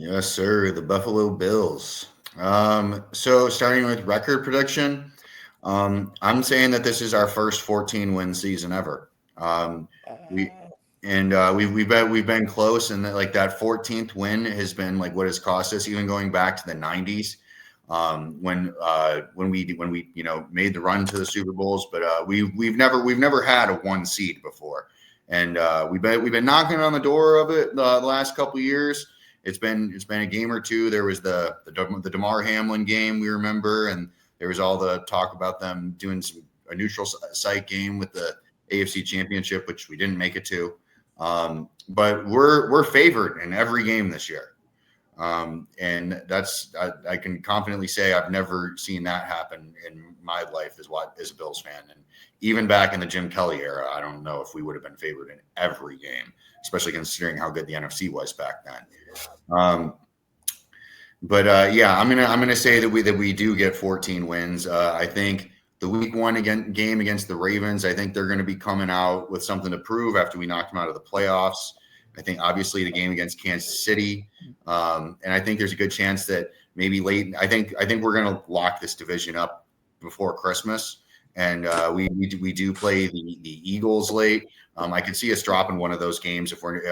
Yes, sir. The Buffalo Bills. So starting with record prediction, I'm saying that this is our first 14 win season ever. We and we've been close, and like that 14th win has been like what has cost us, even going back to the 90s. When we made the run to the Super Bowls, but we've never had a one seed before, and we've been knocking on the door of it the last couple of years. It's been a game or two. There was the Damar Hamlin game, we remember, and there was all the talk about them doing a neutral site game with the AFC Championship, which we didn't make it to. But we're favored in every game this year. And I can confidently say I've never seen that happen in my life as a Bills fan. And even back in the Jim Kelly era, I don't know if we would have been favored in every game, especially considering how good the NFC was back then. Yeah, I'm gonna say that we do get 14 wins. I think the week one game against the Ravens, I think they're going to be coming out with something to prove after we knocked them out of the playoffs. I think obviously the game against Kansas City, and I think there's a good chance that maybe late. I think we're going to lock this division up before Christmas, and we do play the Eagles late. I could see us dropping one of those games if we're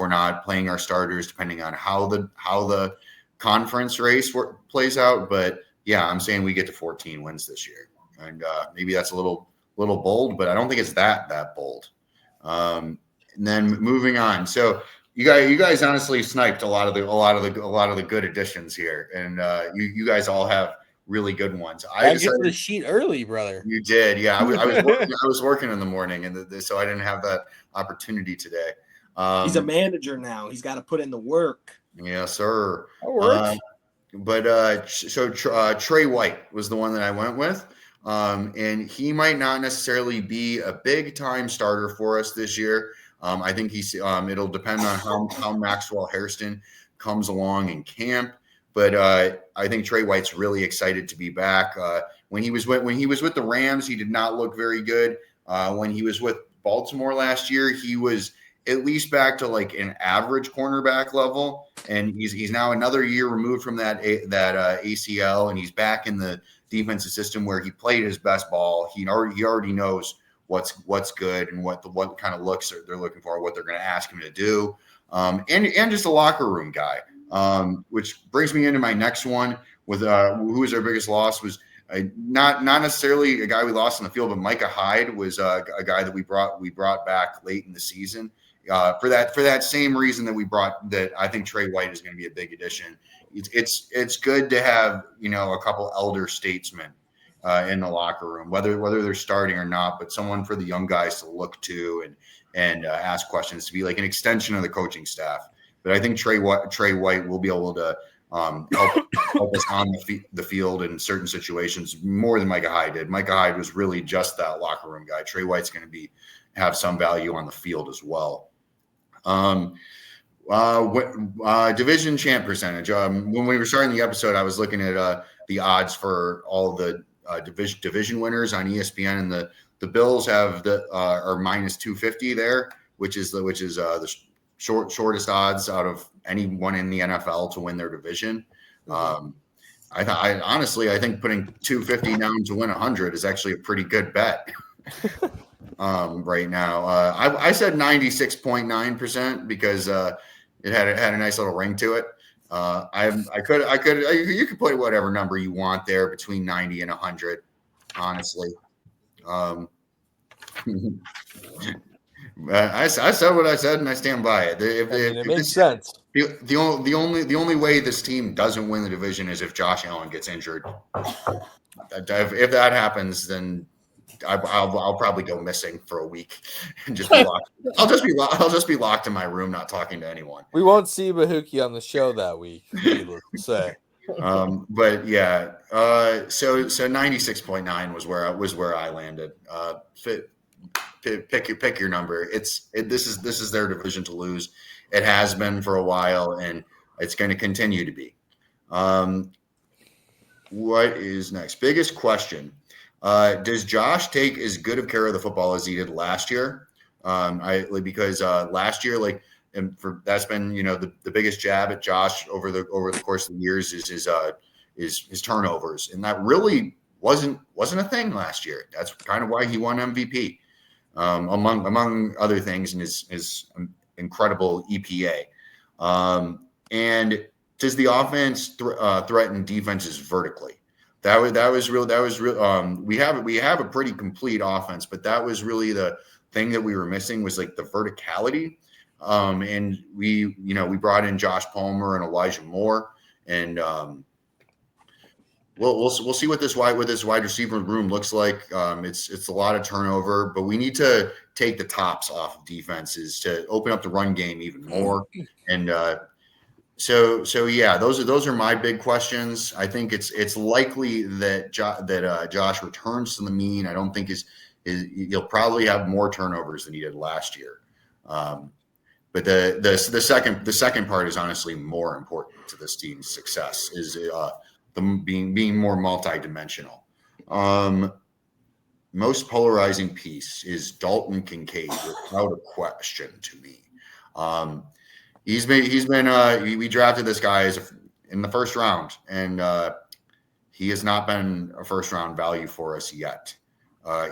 not playing our starters, depending on how the conference race plays out. But yeah, I'm saying we get to 14 wins this year, and maybe that's a little bold, but I don't think it's that bold. And then moving on, so you guys honestly sniped a lot of the good additions here, and you guys all have really good ones. I decided the sheet early, brother. You did, yeah. I was working in the morning, and so I didn't have that opportunity today. He's a manager now. He's got to put in the work. Yes, sir. So Trey White was the one that I went with. And he might not necessarily be a big time starter for us this year. I think it'll depend on how Maxwell Hairston comes along in camp. But I think Trey White's really excited to be back. When he was with the Rams, he did not look very good. When he was with Baltimore last year, he was at least back to like an average cornerback level, and he's now another year removed from that ACL, and he's back in the defensive system where he played his best ball. He already knows what's good and what kind of looks they're looking for, what they're going to ask him to do, and just a locker room guy. Which brings me into my next one with who was our biggest loss was not necessarily a guy we lost on the field, but Micah Hyde was a guy that we brought back late in the season. For that same reason that I think Trey White is going to be a big addition. It's good to have a couple elder statesmen in the locker room, whether they're starting or not, but someone for the young guys to look to and ask questions, to be like an extension of the coaching staff. But I think Trey White will be able to help us on the field in certain situations more than Micah Hyde did. Micah Hyde was really just that locker room guy. Trey White's going to have some value on the field as well. Division champ percentage. When we were starting the episode, I was looking at the odds for all the division winners on ESPN, and the Bills have are minus 250 there, which is the shortest odds out of anyone in the NFL to win their division. I honestly think putting 250 down to win 100 is actually a pretty good bet. Right now, I said 96.9% because it had a nice little ring to it. You could put whatever number you want there between 90 and 100. Honestly, I said what I said, and I stand by it. It makes sense. The only way this team doesn't win the division is if Josh Allen gets injured. If that happens, then I'll probably go missing for a week and just be locked. I'll just be locked in my room, not talking to anyone. We won't see Bahuki on the show that week, needless to say. But yeah, so 96.9 was where I landed. Pick your number. This is their division to lose. It has been for a while, and it's going to continue to be. What is next? Biggest question. Does Josh take as good of care of the football as he did last year? Because last year, and that's been the biggest jab at Josh over the course of the years is his turnovers, and that really wasn't a thing last year. That's kind of why he won MVP, among other things, and his incredible EPA. And does the offense threaten defenses vertically? That was real. We have a pretty complete offense, but that was really the thing that we were missing, was like the verticality. And we brought in Josh Palmer and Elijah Moore, and we'll see what this wide receiver room looks like. It's a lot of turnover, but we need to take the tops off of defenses to open up the run game even more. And so yeah, those are my big questions. I think it's likely that Josh returns to the mean. I don't think he'll probably have more turnovers than he did last year. But the second part is honestly more important to this team's success, is being more multidimensional. Most polarizing piece is Dalton Kincaid, without a question to me. We drafted this guy in the first round, and he has not been a first round value for us yet.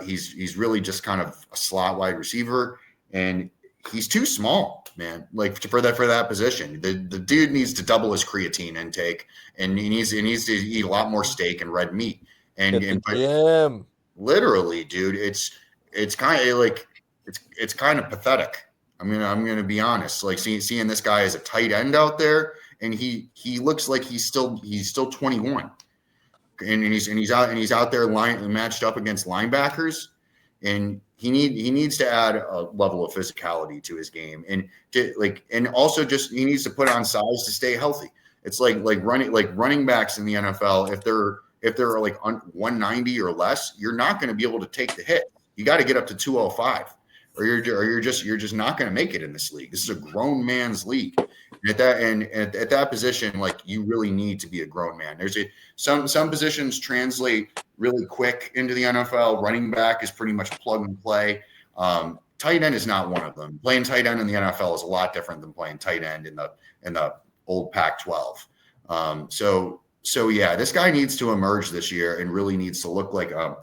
He's really just kind of a slot wide receiver, and he's too small, man. Like for that position, the dude needs to double his creatine intake, and he needs to eat a lot more steak and red meat. And literally, dude, it's kind of pathetic. I'm gonna be honest. Like seeing this guy as a tight end out there, and he looks like he's still 21, and he's out there matched up against linebackers, and he needs to add a level of physicality to his game, and also just he needs to put on size to stay healthy. It's like running backs in the NFL, if they're like 190 or less, you're not going to be able to take the hit. You got to get up to 205. Or you're just not going to make it in this league. This is a grown man's league. And at that position, like, you really need to be a grown man. There's some positions translate really quick into the NFL. Running back is pretty much plug and play. Tight end is not one of them. Playing tight end in the NFL is a lot different than playing tight end in the old Pac-12. So yeah, this guy needs to emerge this year and really needs to look like a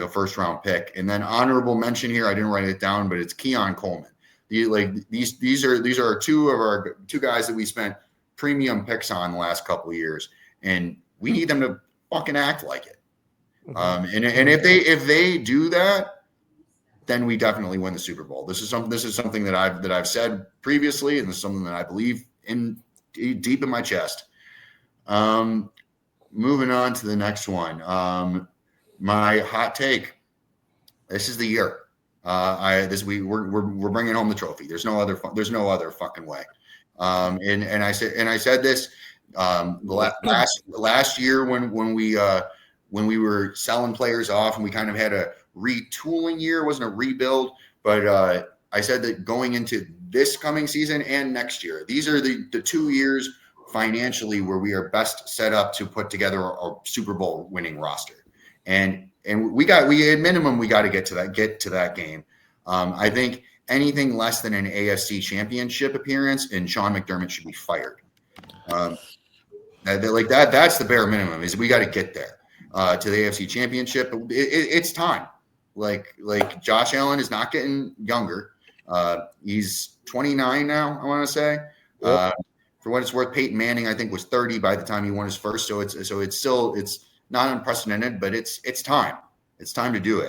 first round pick. And then honorable mention here, I didn't write it down, but it's Keon Coleman. These are two guys that we spent premium picks on the last couple of years, and we need them to fucking act like it. And if they do that, then we definitely win the Super Bowl. This is something that I've said previously, and this is something that I believe in deep in my chest. Moving on to the next one. My hot take: this is the year. We're bringing home the trophy. There's no other fucking way. And I said this last year when we were selling players off, and we kind of had a retooling year. It wasn't a rebuild, but I said that going into this coming season and next year, these are the 2 years financially where we are best set up to put together a Super Bowl winning roster. And we at minimum, we got to get to that game. I think anything less than an AFC championship appearance, and Sean McDermott should be fired. That's the bare minimum, is we got to get there to the AFC championship. It's time. Like Josh Allen is not getting younger. He's 29 now, I want to say. Yep. For what it's worth, Peyton Manning, I think, was 30 by the time he won his first. So it's not unprecedented, but it's time. It's time to do it.